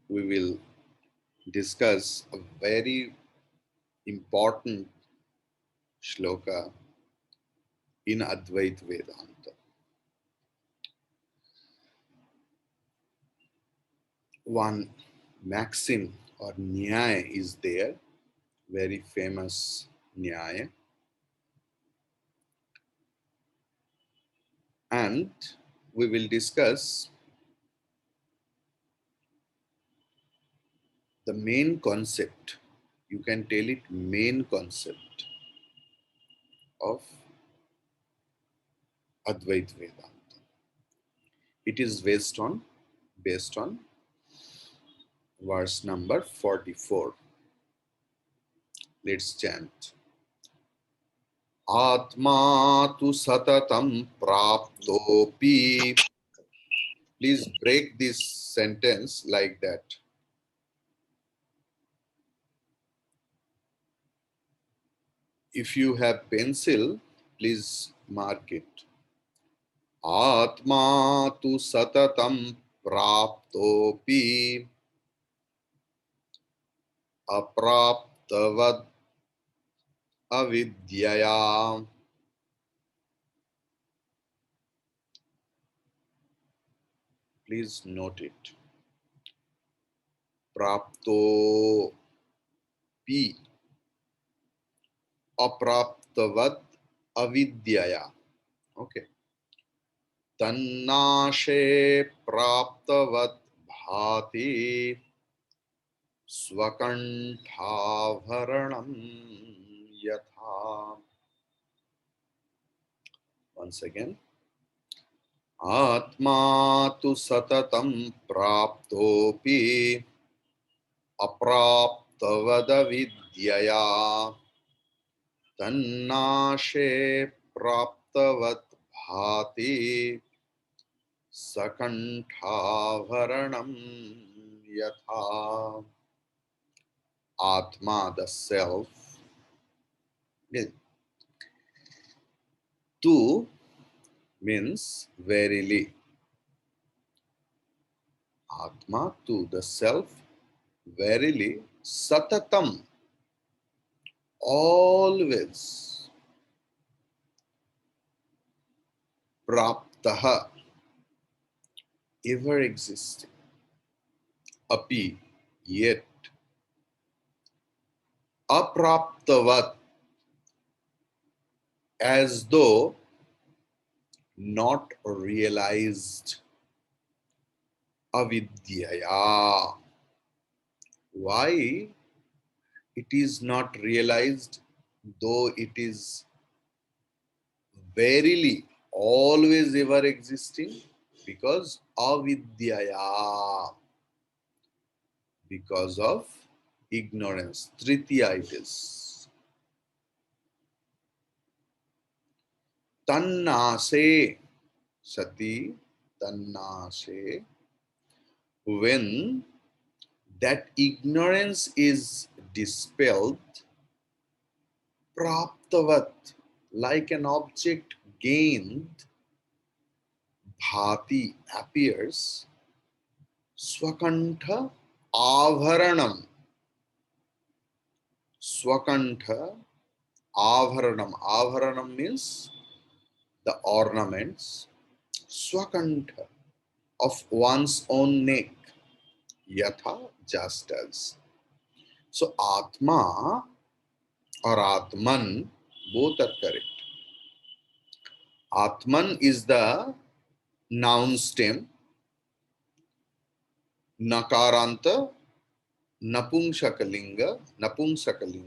we will discuss a very important shloka in Advaita Vedanta. One maxim or Nyaya is there, very famous Nyaya, and we will discuss the main concept. You can tell it main concept of Advaita Vedanta. It is based on verse number 44. Let's chant. Atma tu satatam praptopi. Please break this sentence like that. If you have pencil, please mark it. Atma tu satatam praptopi apraptavad avidyaya. Please note it. Prapto pi apraptavad avidyaya. Okay. Tannashe praptavat bhati swakanthavharanam yatha. Once again. Atma tu satatam praptopi apraptavadavidyaya tannashe praptavat bhati sakanthavharanam yatha. Atma, the self. Tu means verily. Atma tu, the self, verily, satatam, always, praptaha, ever existing, api, yet, apraptavat, as though not realized, avidyaya. Why it is not realized, though it is verily always ever existing? Because avidyaya, because of ignorance. Tritiya it is. Tannase, sati, tannase, when that ignorance is dispelled, praptavat, like an object gained, bhati, appears, swakantha avaranam. Swakantha avaranam. Avaranam means the ornaments. Swakantha, of one's own neck. Yatha, just as. So Atma or Atman, both are correct. Atman is the noun stem. Nakaranta, napumsakalinga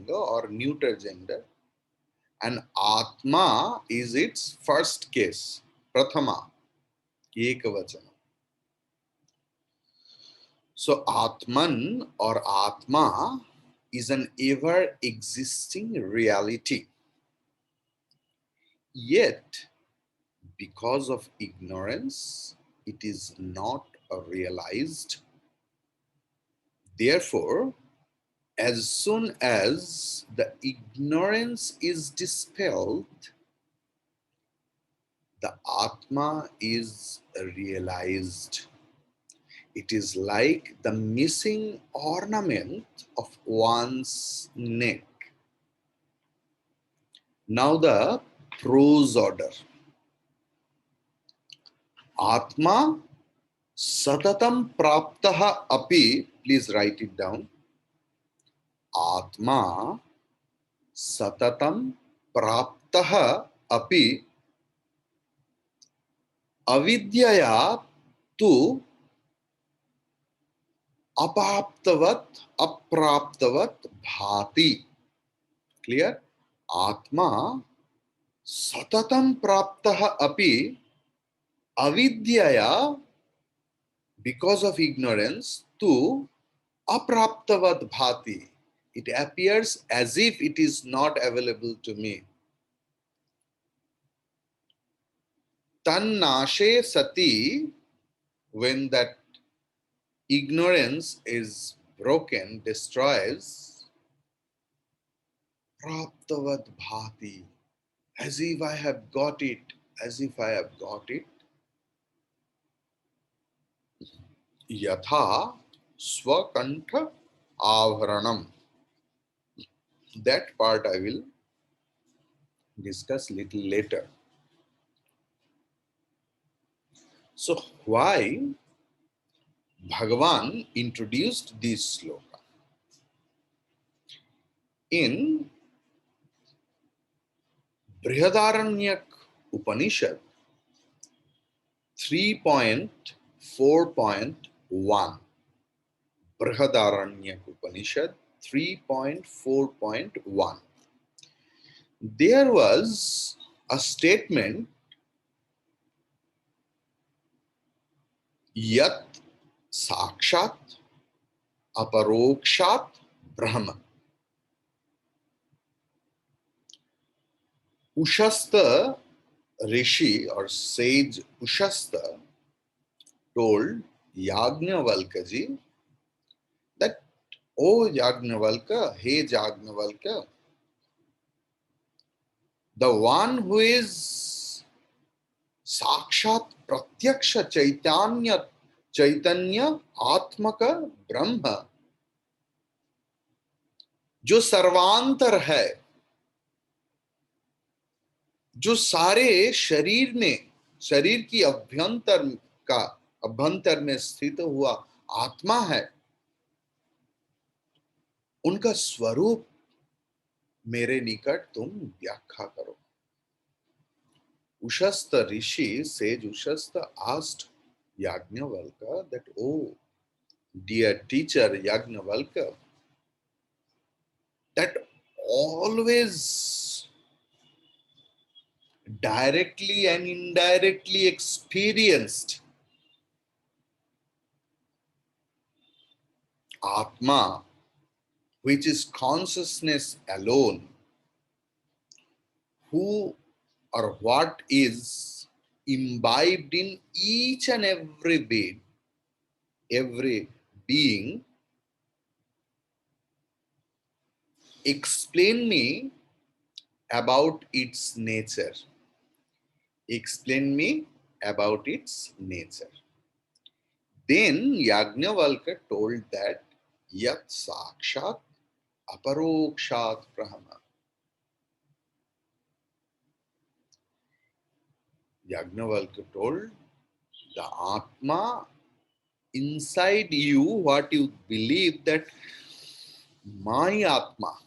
or neuter gender. And Atma is its first case, Prathama, Ekavachana. So Atman or Atma is an ever existing reality. Yet, because of ignorance, it is not realized. Therefore, as soon as the ignorance is dispelled, the Atma is realized. It is like the missing ornament of one's neck. Now the prose order. Atma satatam praptaha api, please write it down. Atma satatam praptaha api avidyaya tu apaptavat apraptavat bhati. Clear? Atma satatam praptaha api avidyaya, because of ignorance, tu apraptavat bhati. It appears as if it is not available to me. Tannashe sati, when that ignorance is broken, destroys, praptavat bhati, as if I have got it, as if I have got it. Yatha swakantha avharanam. That part I will discuss little later. So why Bhagavan introduced this sloka? In Brihadaranyaka Upanishad 3.4.1, Brihadaranyaka Upanishad 3.4.1, there was a statement, Yat Sakshat Aparokshat Brahma. Ushasta Rishi or sage Ushasta told Yajnavalkaji that, "Oh Yajnavalka, hey Yajnavalka, the one who is Sakshat Pratyaksha Chaitanya Atmaka Brahma, जो सर्वांतर है, जो सारे शरीर में, शरीर की अभ्यंतर में स्थित हुआ आत्मा है, उनका स्वरूप मेरे निकट तुम व्याख्या करो." Ushasta Rishi, sage Ushasta, asked Yajnavalka that, "Oh, dear teacher Yajnavalka, that always directly and indirectly experienced Atma, which is consciousness alone, who or what is imbibed in each and every being, explain me about its nature. Explain me about its nature." Then Yajnavalka told that, Yat Sakshat Aparokshat Brahma. Yajnavalka told, the Atma inside you, what you believe that my Atma,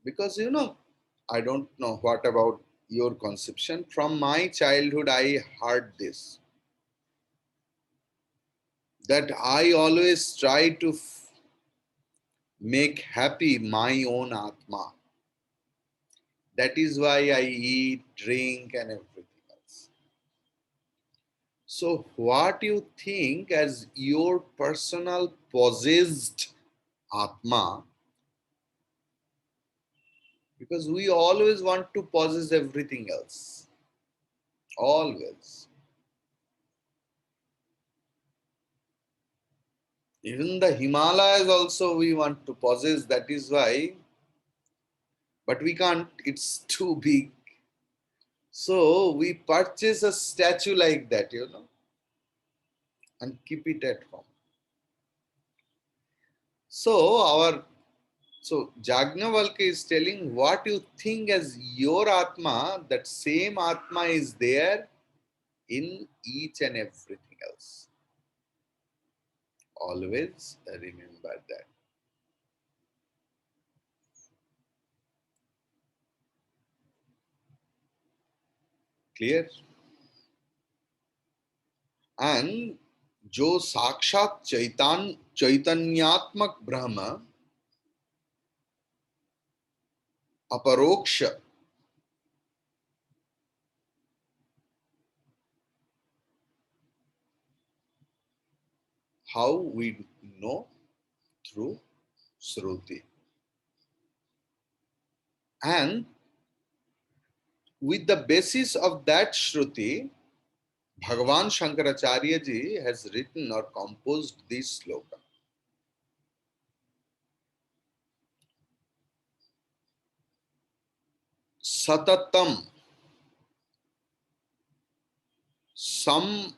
because I don't know what about your conception. From my childhood, I heard this, that I always try to make happy my own Atma. That is why I eat, drink, and everything else. So, what you think as your personal possessed Atma, because we always want to possess everything else. Always. Even the Himalayas also we want to possess. That is why, but we can't, it's too big. So we purchase a statue like that, and keep it at home. So Jagnavalkya is telling what you think as your Atma, that same Atma is there in each and everything else. Always remember that. Clear? And जो साक्षात चैतन्यात्मक ब्रह्म अपरोक्ष, how we know? Through Shruti. And with the basis of that Shruti, Bhagavan Shankaracharya ji has written or composed this sloka. Satatam sampurva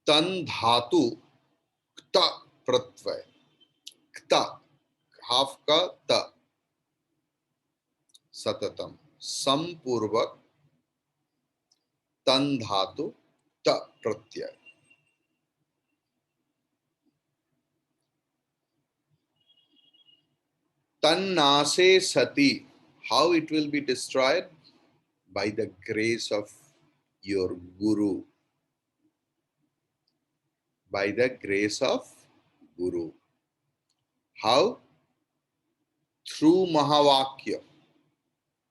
tan dhatu kta pratvay. Kta, half ka ta. Satatam sampurva tan dhatu ta pratyay. Tannase sati. How it will be destroyed? By the grace of your Guru. By the grace of Guru. How? Through Mahavakya,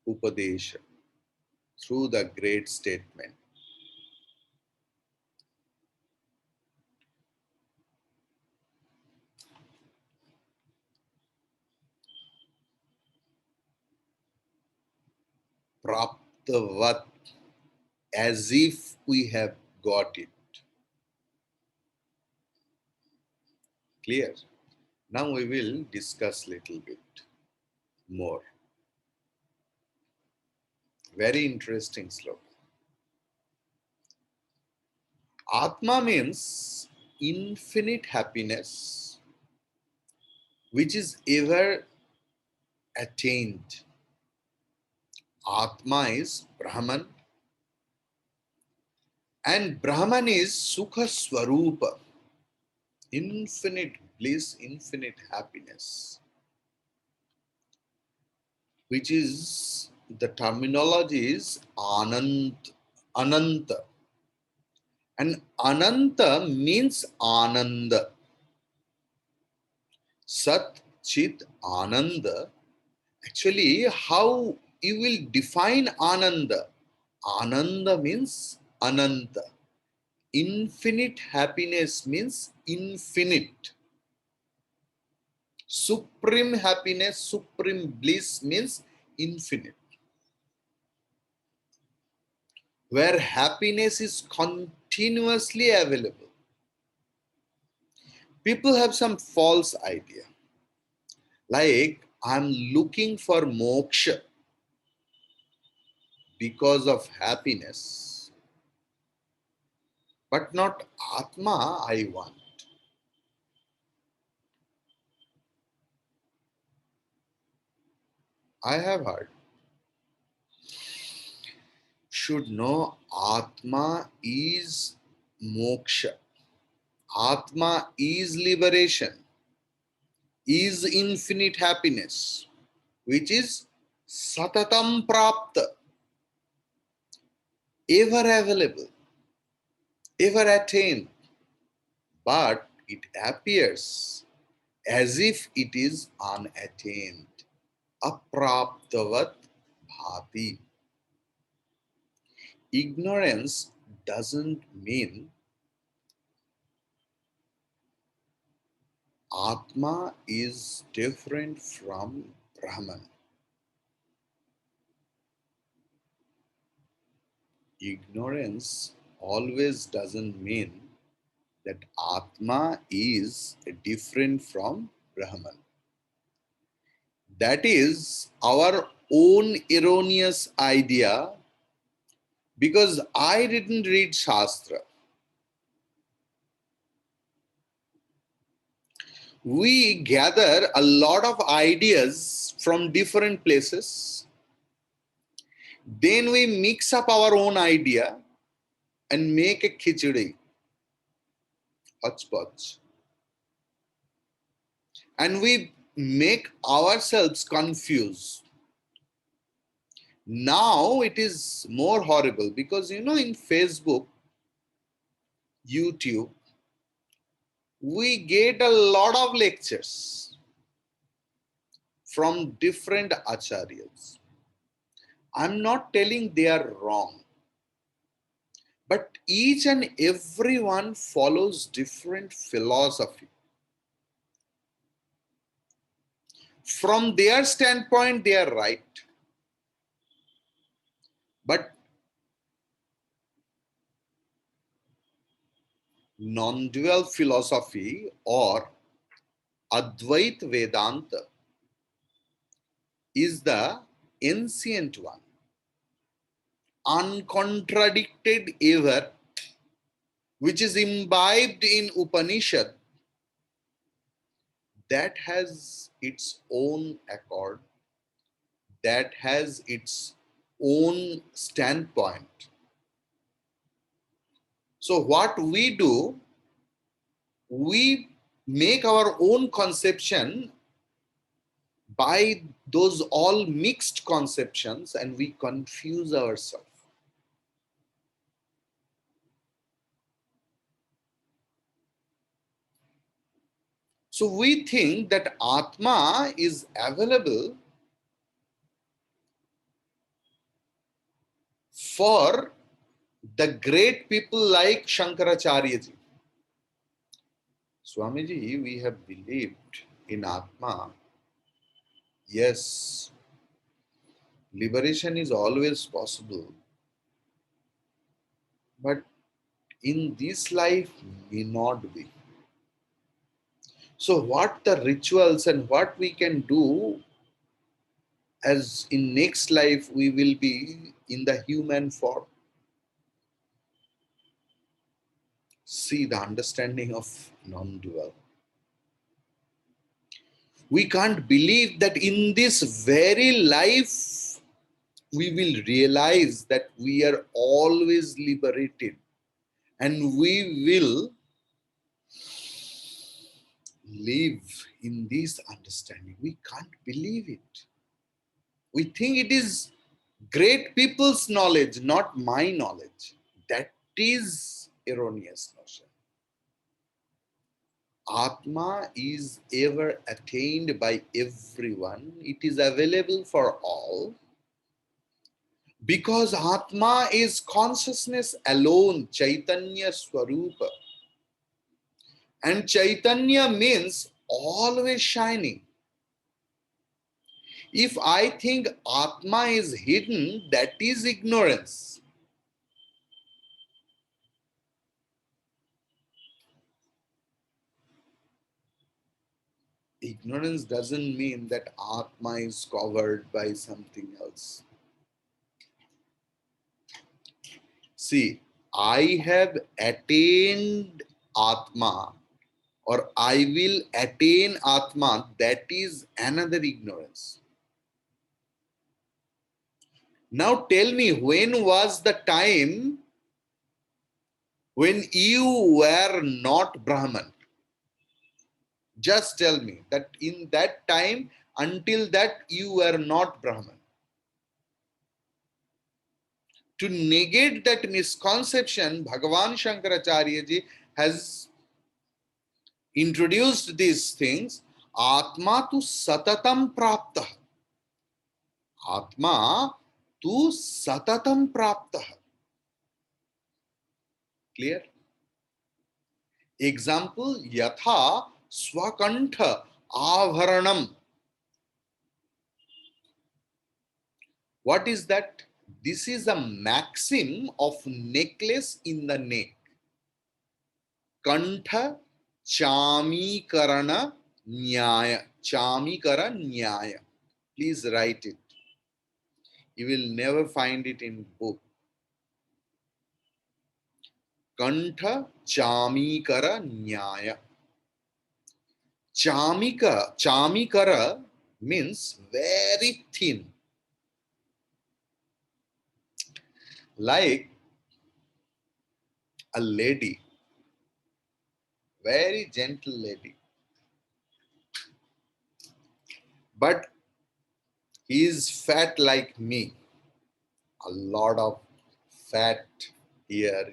Upadesha, through the great statement. Praptavat, as if we have got it. Clear? Now we will discuss little bit more. Very interesting sloka. Atma means infinite happiness, which is ever attained. Atma is Brahman, and Brahman is Sukha Swarupa, infinite bliss, infinite happiness, which is, the terminology is Ananta. And Ananta means Ananda. Sat, Chit, Ananda. Actually, how you will define Ananda? Ananda means Ananta. Infinite happiness means infinite. Supreme happiness, supreme bliss means infinite. Where happiness is continuously available. People have some false idea. Like, I'm looking for moksha because of happiness, but not Atma I want. I have heard. Should know Atma is moksha. Atma is liberation, is infinite happiness, which is satatam prapta, ever available, ever attained, but it appears as if it is unattained. Apraptavat bhati. Ignorance doesn't mean Atma is different from Brahman. Ignorance always doesn't mean that Atma is different from Brahman. That is our own erroneous idea Because I didn't read Shastra. We gather a lot of ideas from different places. Then we mix up our own idea and make a khichdi, hodgepodge. And we make ourselves confused. Now it is more horrible because in Facebook, YouTube, we get a lot of lectures from different acharyas. I'm not telling they are wrong, but each and everyone follows different philosophy. From their standpoint, they are right. But non-dual philosophy or Advait Vedanta is the ancient one, uncontradicted ever, which is imbibed in Upanishad, that has its own accord, that has its own standpoint. So, what we do, we make our own conception by those all mixed conceptions and we confuse ourselves. So we think that Atma is available for the great people like Shankaracharya ji. Swamiji, we have believed in Atma. Yes, liberation is always possible, but in this life may not be. So what the rituals and what we can do, as in next life we will be in the human form. See the understanding of non-dual. We can't believe that in this very life we will realize that we are always liberated and we will live in this understanding. We can't believe it. We think it is great people's knowledge, not my knowledge. That is erroneous notion. Atma is ever attained by everyone. It is available for all. Because Atma is consciousness alone, Chaitanya Swarupa. And Chaitanya means always shining. If I think Atma is hidden, that is ignorance. Ignorance doesn't mean that Atma is covered by something else. See, I have attained Atma or I will attain Atma, that is another ignorance. Now tell me, when was the time when you were not Brahman? Just tell me that in that time, until that you were not Brahman. To negate that misconception, Bhagavan Shankaracharya ji has introduced these things. Atma tu satatam praptah. Atma tu satatam praptah. Clear? Example, yatha swakantha avaranam. What is that? This is a maxim of necklace in the neck. Kantha Chameekara Nyaya. Chameekara Nyaya. Please write it. You will never find it in book. Kantha Chameekara Nyaya. Chameekara means very thin, like a lady, very gentle lady. But he is fat like me, a lot of fat here.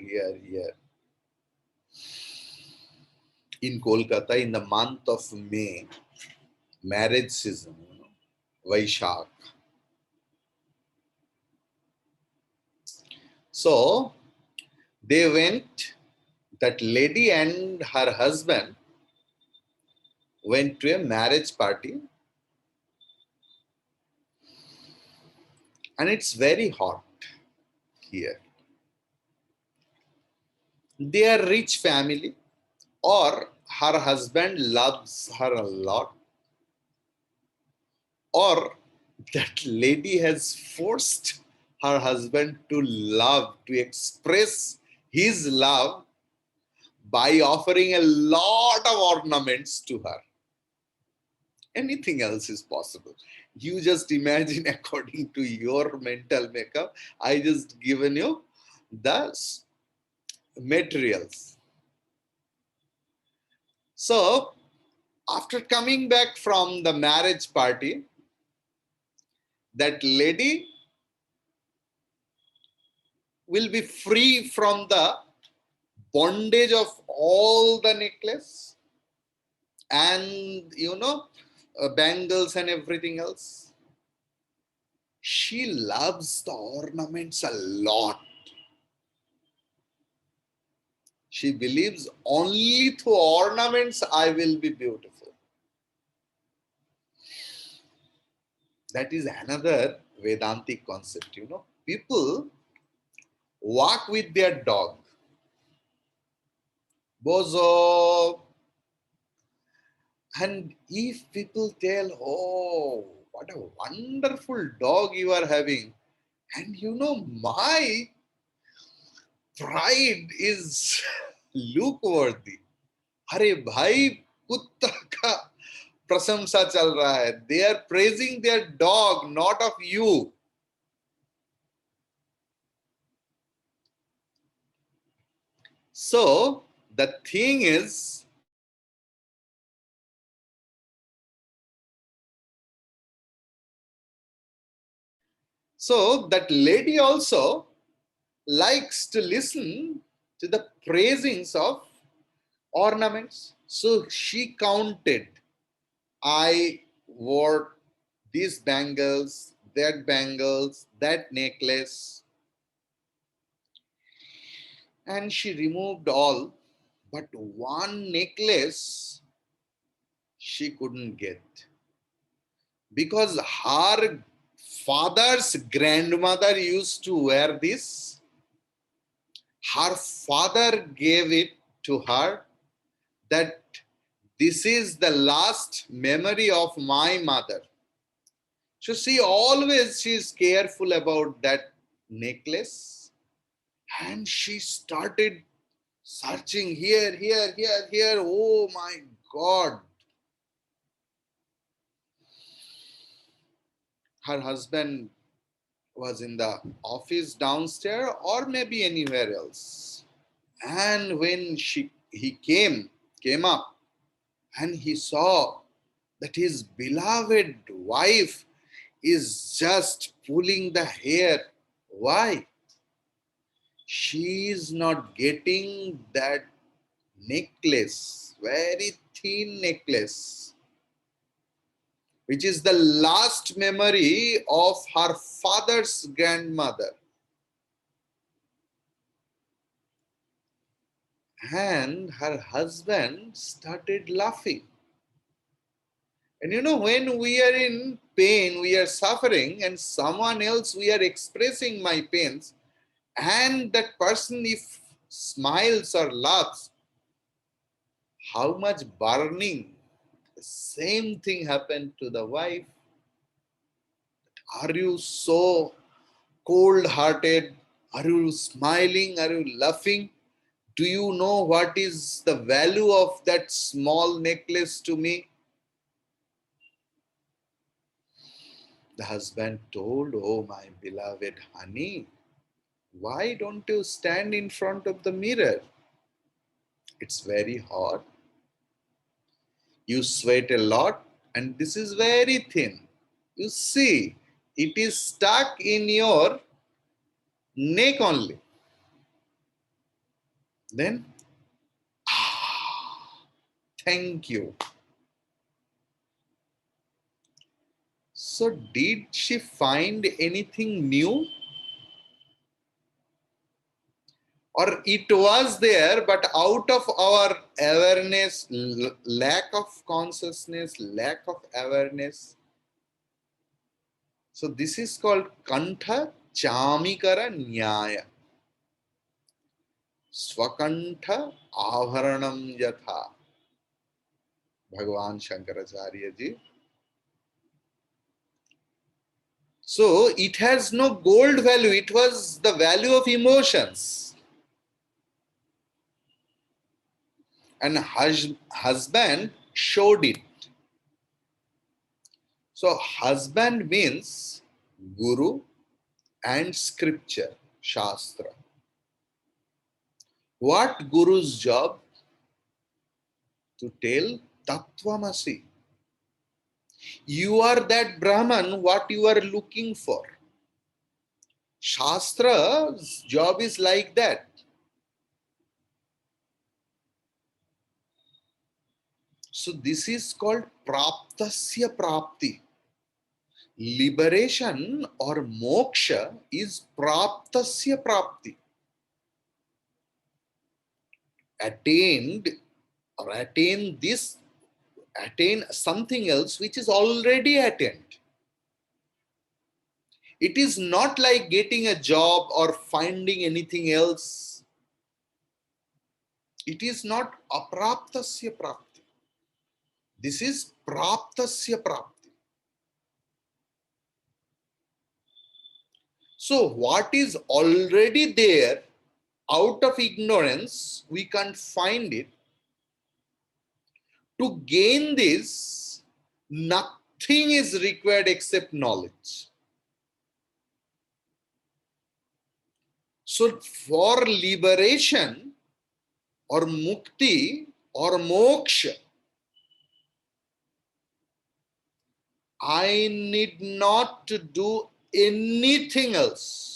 In Kolkata, in the month of May, marriage season, Vaishak. So they went, that lady and her husband went to a marriage party, and it's very hot here. They are rich family, or her husband loves her a lot, or that lady has forced her husband to love, to express his love by offering a lot of ornaments to her. Anything else is possible. You just imagine according to your mental makeup. I just given you the materials. So after coming back from the marriage party, that lady will be free from the bondage of all the necklace and bangles and everything else. She loves the ornaments a lot. She believes only through ornaments I will be beautiful. That is another Vedantic concept. People walk with their dog. Bozo. And if people tell, oh, what a wonderful dog you are having, and my pride is look worthy. अरे भाई कुत्ता का प्रशंसा चल रहा है. They are praising their dog, not of you. So the thing is, so that lady also likes to listen to the praisings of ornaments. So she counted, I wore these bangles, that necklace, and she removed all, but one necklace she couldn't get because her father's grandmother used to wear this. Her father gave it to her, that this is the last memory of my mother. So she is careful about that necklace, and she started searching here. Oh my God. Her husband was in the office downstairs or maybe anywhere else. And when he came up, and he saw that his beloved wife is just pulling the hair. Why? She is not getting that necklace, very thin necklace, which is the last memory of her father's grandmother. And her husband started laughing. And when we are in pain, we are suffering, and someone else, we are expressing my pains, and that person, if smiles or laughs, how much burning. The same thing happened to the wife. Are you so cold hearted? Are you smiling? Are you laughing? Do you know what is the value of that small necklace to me? The husband told, "Oh, my beloved honey, why don't you stand in front of the mirror? It's very hot. You sweat a lot, and this is very thin. You see, it is stuck in your neck only." Then, thank you. So, did she find anything new? Or it was there, but out of our awareness, lack of consciousness, lack of awareness. So, this is called Kantha, Chameekara, Nyaya. Swakantha Avaranam Yatha. Bhagavan Shankaracharya ji. So it has no gold value, it was the value of emotions. And husband showed it. So husband means guru and scripture, shastra. What guru's job? To tell Tattvamasi. You are that Brahman, what you are looking for. Shastra's job is like that. So this is called praptasya prapti. Liberation or moksha is praptasya prapti. Attained or attain something else which is already attained. It is not like getting a job or finding anything else. It is not apraptasya prapti. This is praptasya prapti. So what is already there, out of ignorance, we can't find it. To gain this, nothing is required except knowledge. So for liberation or mukti or moksha, I need not to do anything else.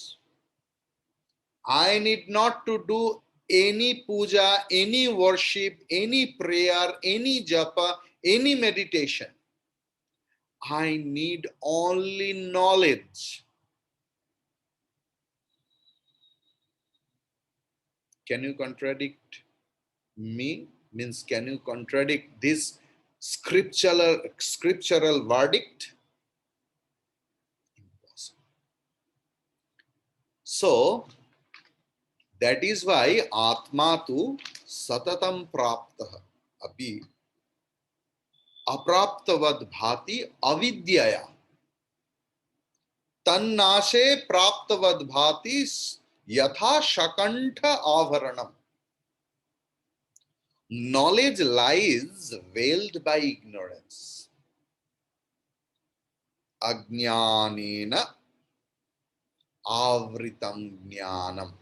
I need not to do any puja, any worship, any prayer, any japa, any meditation. I need only knowledge. Can you contradict me? Means, can you contradict this scriptural verdict? Impossible. So, that is why Atma tu satatam praptah api apraptavad bhati avidyaya tannashe praptavad bhati yatha shakantha avaranam. Knowledge lies veiled by ignorance. Ajnanena avritam jnanam.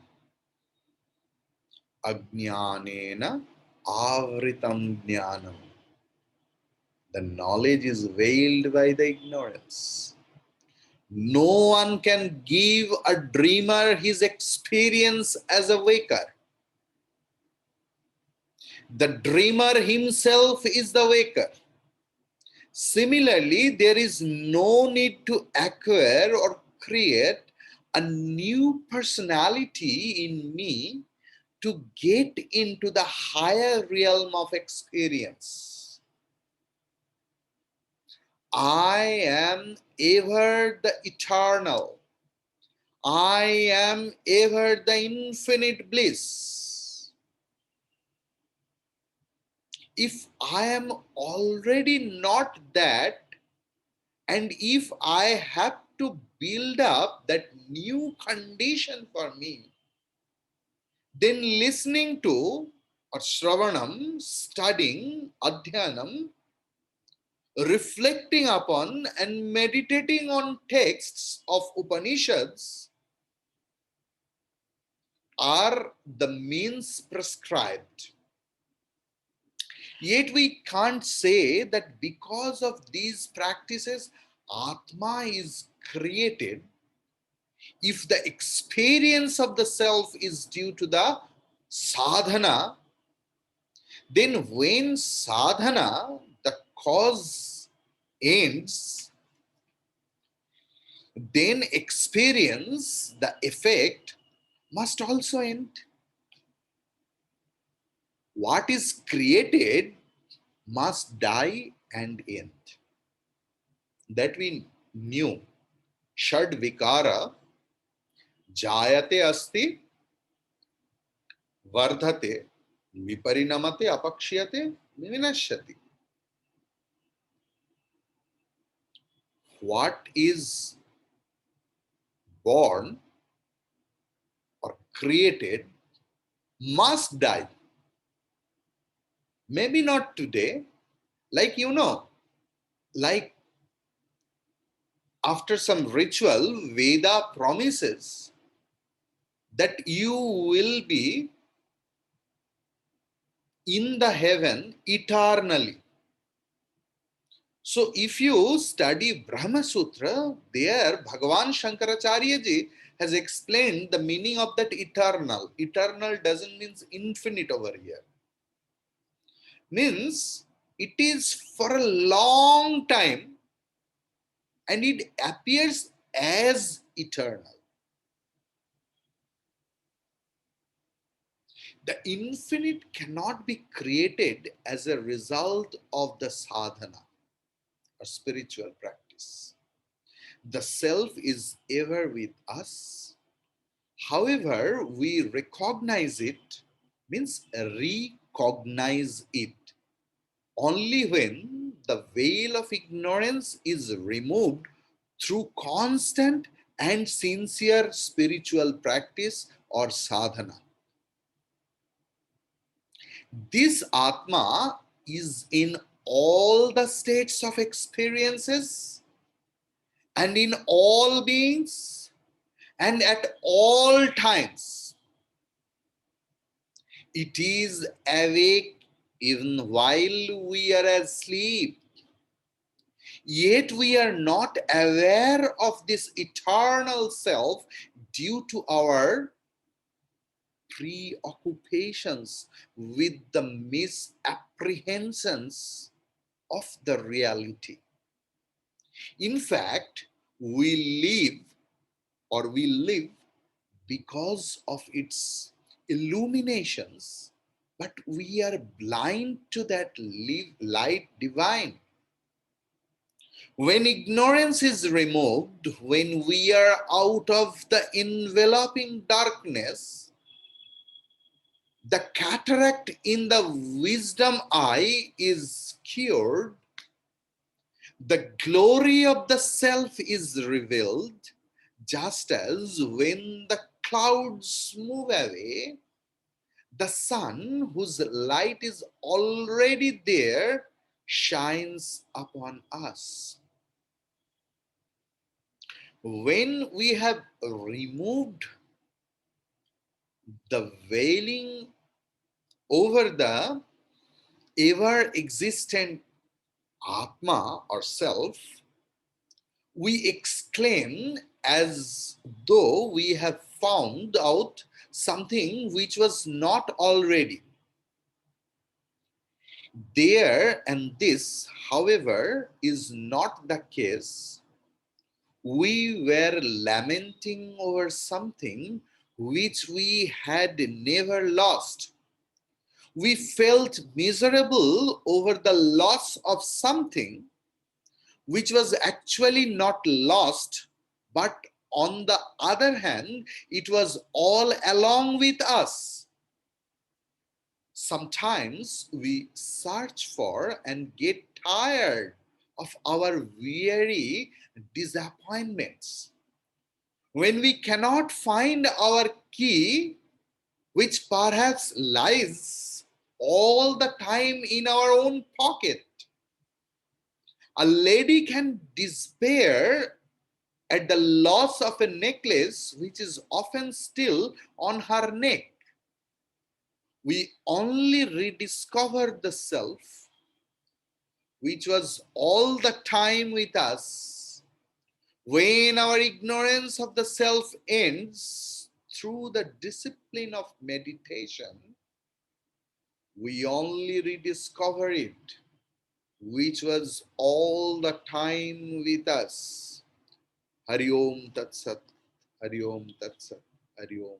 Ajnanena avritam jnanam. The knowledge is veiled by the ignorance. No one can give a dreamer his experience as a waker. The dreamer himself is the waker. Similarly, there is no need to acquire or create a new personality in me to get into the higher realm of experience. I am ever the eternal. I am ever the infinite bliss. If I am already not that, and if I have to build up that new condition for me, then listening to or Shravanam, studying, Adhyanam, reflecting upon and meditating on texts of Upanishads are the means prescribed. Yet we can't say that because of these practices, Atma is created if the experience of the self is due to the sadhana. Then when sadhana, the cause, ends, then experience, the effect, must also end. What is created must die and end. That we knew. Shad vikara jayate asti vardhate viparinamate apakshiyate vinashyati. What is born or created must die. Maybe not today, like like after some ritual, Veda promises that you will be in the heaven eternally. So if you study Brahma Sutra, there Bhagavan Shankaracharya ji has explained the meaning of that eternal. Eternal doesn't mean infinite over here. Means it is for a long time and it appears as eternal. The infinite cannot be created as a result of the sadhana or spiritual practice. The self is ever with us. However, we recognize it, means recognize it, only when the veil of ignorance is removed through constant and sincere spiritual practice or sadhana. This Atma is in all the states of experiences and in all beings and at all times. It is awake even while we are asleep. Yet we are not aware of this eternal self due to our preoccupations with the misapprehensions of the reality. In fact, we live because of its illuminations, but we are blind to that light divine. When ignorance is removed, when we are out of the enveloping darkness, the cataract in the wisdom eye is cured, the glory of the self is revealed, just as when the clouds move away, the sun, whose light is already there, shines upon us. When we have removed the veiling over the ever existent Atma or self, we exclaim as though we have found out something which was not already there, and this, however, is not the case. We were lamenting over something which we had never lost. We felt miserable over the loss of something which was actually not lost, but on the other hand, it was all along with us. Sometimes we search for and get tired of our weary disappointments. When we cannot find our key, which perhaps lies all the time in our own pocket. A lady can despair at the loss of a necklace which is often still on her neck. We only rediscover the self which was all the time with us when our ignorance of the self ends. Through the discipline of meditation, we only rediscover it which was all the time with us. Hari Om Tat Sat, Hari Om Tat Sat, Hari Om